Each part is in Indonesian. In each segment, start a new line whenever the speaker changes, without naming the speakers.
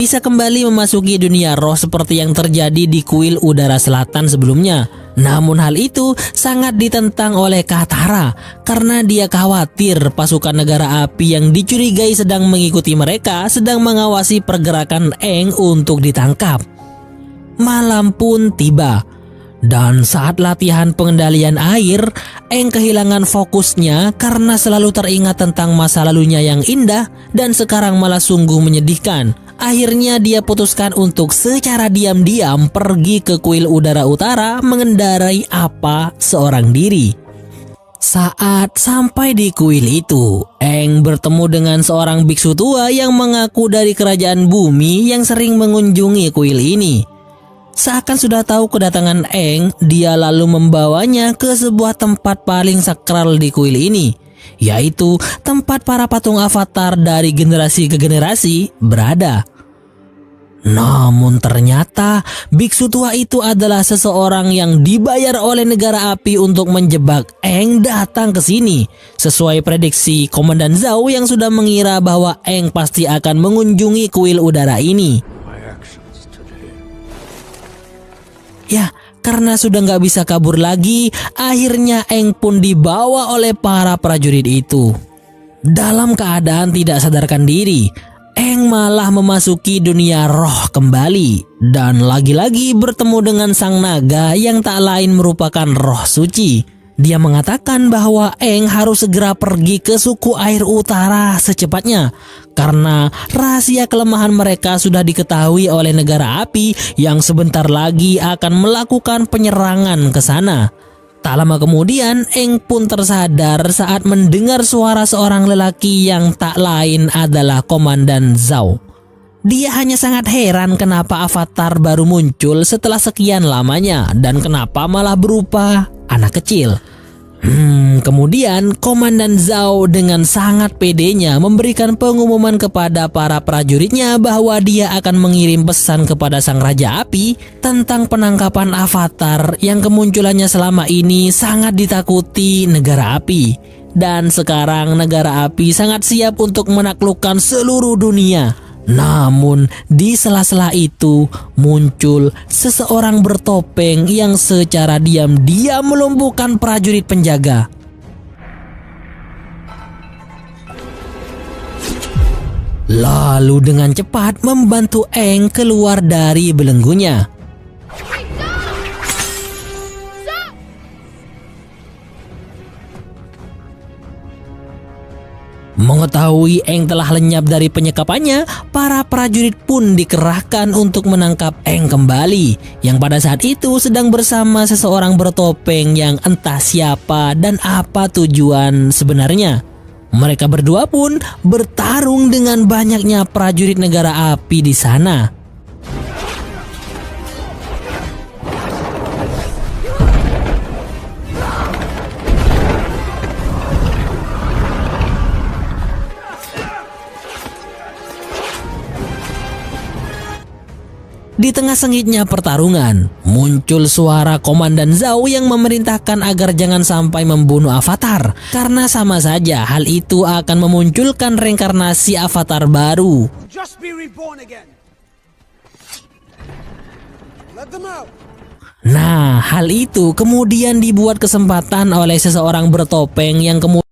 bisa kembali memasuki dunia roh seperti yang terjadi di kuil udara selatan sebelumnya. Namun hal itu sangat ditentang oleh Katara karena dia khawatir pasukan negara api yang dicurigai sedang mengikuti mereka sedang mengawasi pergerakan Aang untuk ditangkap. Malam pun tiba. Dan saat latihan pengendalian air, Aang kehilangan fokusnya karena selalu teringat tentang masa lalunya yang indah dan sekarang malah sungguh menyedihkan. Akhirnya dia putuskan untuk secara diam-diam pergi ke kuil udara utara mengendarai apa seorang diri. Saat sampai di kuil itu, Aang bertemu dengan seorang biksu tua yang mengaku dari kerajaan bumi yang sering mengunjungi kuil ini. Seakan sudah tahu kedatangan Aang, dia lalu membawanya ke sebuah tempat paling sakral di kuil ini, yaitu tempat para patung avatar dari generasi ke generasi berada. Namun ternyata biksu tua itu adalah seseorang yang dibayar oleh negara api untuk menjebak Aang datang ke sini. Sesuai prediksi Komandan Zhao yang sudah mengira bahwa Aang pasti akan mengunjungi kuil udara ini. Ya, karena sudah nggak bisa kabur lagi, akhirnya Aang pun dibawa oleh para prajurit itu. Dalam keadaan tidak sadarkan diri, Aang malah memasuki dunia roh kembali dan lagi-lagi bertemu dengan sang naga yang tak lain merupakan roh suci. Dia mengatakan bahwa Aang harus segera pergi ke suku air utara secepatnya karena rahasia kelemahan mereka sudah diketahui oleh negara api yang sebentar lagi akan melakukan penyerangan ke sana. Tak lama kemudian Aang pun tersadar saat mendengar suara seorang lelaki yang tak lain adalah Komandan Zhao. Dia hanya sangat heran kenapa avatar baru muncul setelah sekian lamanya dan kenapa malah berupa anak kecil. Kemudian Komandan Zhao dengan sangat pedenya memberikan pengumuman kepada para prajuritnya bahwa dia akan mengirim pesan kepada sang Raja Api tentang penangkapan avatar yang kemunculannya selama ini sangat ditakuti negara api. Dan sekarang negara api sangat siap untuk menaklukkan seluruh dunia. Namun di sela-sela itu muncul seseorang bertopeng yang secara diam-diam melumpuhkan prajurit penjaga. Lalu dengan cepat membantu Aang keluar dari belenggunya. Mengetahui Aang telah lenyap dari penyekapannya, para prajurit pun dikerahkan untuk menangkap Aang kembali, yang pada saat itu sedang bersama seseorang bertopeng yang entah siapa dan apa tujuan sebenarnya. Mereka berdua pun bertarung dengan banyaknya prajurit negara api di sana. Di tengah sengitnya pertarungan, muncul suara Komandan Zhao yang memerintahkan agar jangan sampai membunuh avatar, karena sama saja hal itu akan memunculkan reinkarnasi avatar baru. Nah, hal itu kemudian dibuat kesempatan oleh seseorang bertopeng yang kemudian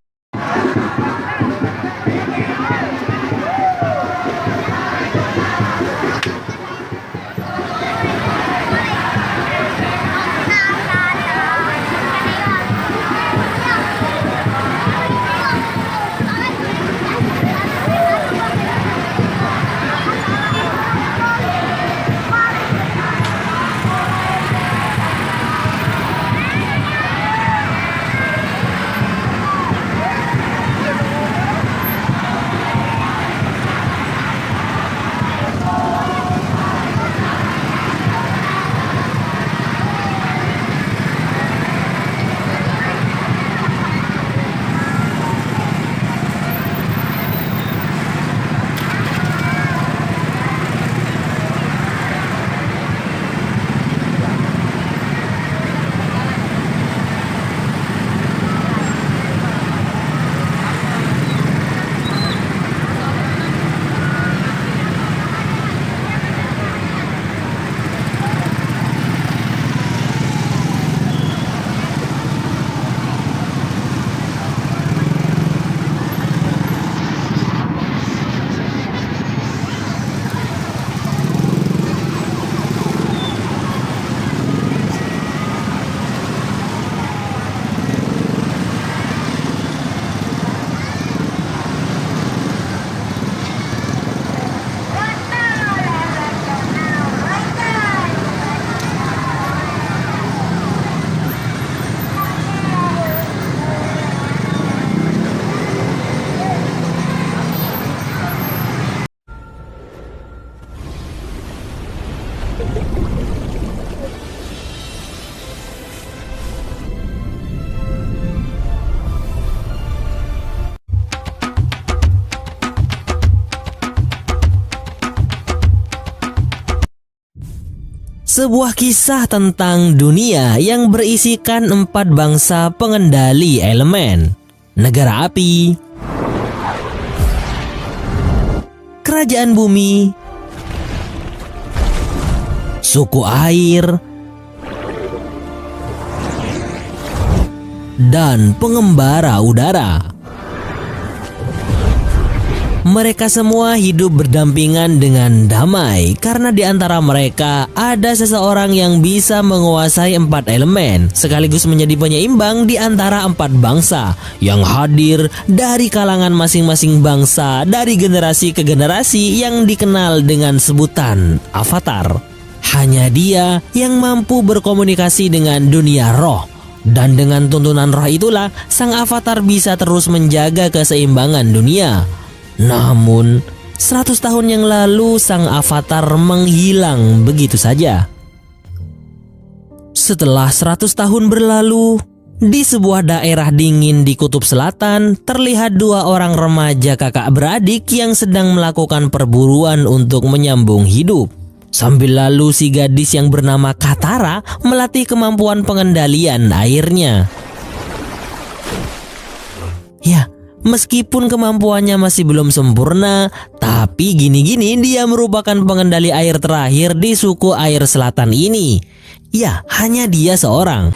Sebuah kisah tentang dunia yang berisikan 4 bangsa pengendali elemen. Negara api, kerajaan bumi, suku air, dan pengembara udara. Mereka semua hidup berdampingan dengan damai karena di antara mereka ada seseorang yang bisa menguasai 4 elemen sekaligus menjadi penyeimbang di antara 4 bangsa yang hadir dari kalangan masing-masing bangsa dari generasi ke generasi yang dikenal dengan sebutan avatar. Hanya dia yang mampu berkomunikasi dengan dunia roh. Dan dengan tuntunan roh itulah sang avatar bisa terus menjaga keseimbangan dunia. Namun 100 tahun yang lalu sang avatar menghilang begitu saja. Setelah 100 tahun berlalu, di sebuah daerah dingin di Kutub Selatan terlihat 2 orang remaja kakak beradik yang sedang melakukan perburuan untuk menyambung hidup. Sambil lalu si gadis yang bernama Katara melatih kemampuan pengendalian airnya. Ya, meskipun kemampuannya masih belum sempurna, tapi gini-gini dia merupakan pengendali air terakhir di suku air selatan ini. Ya, hanya dia seorang.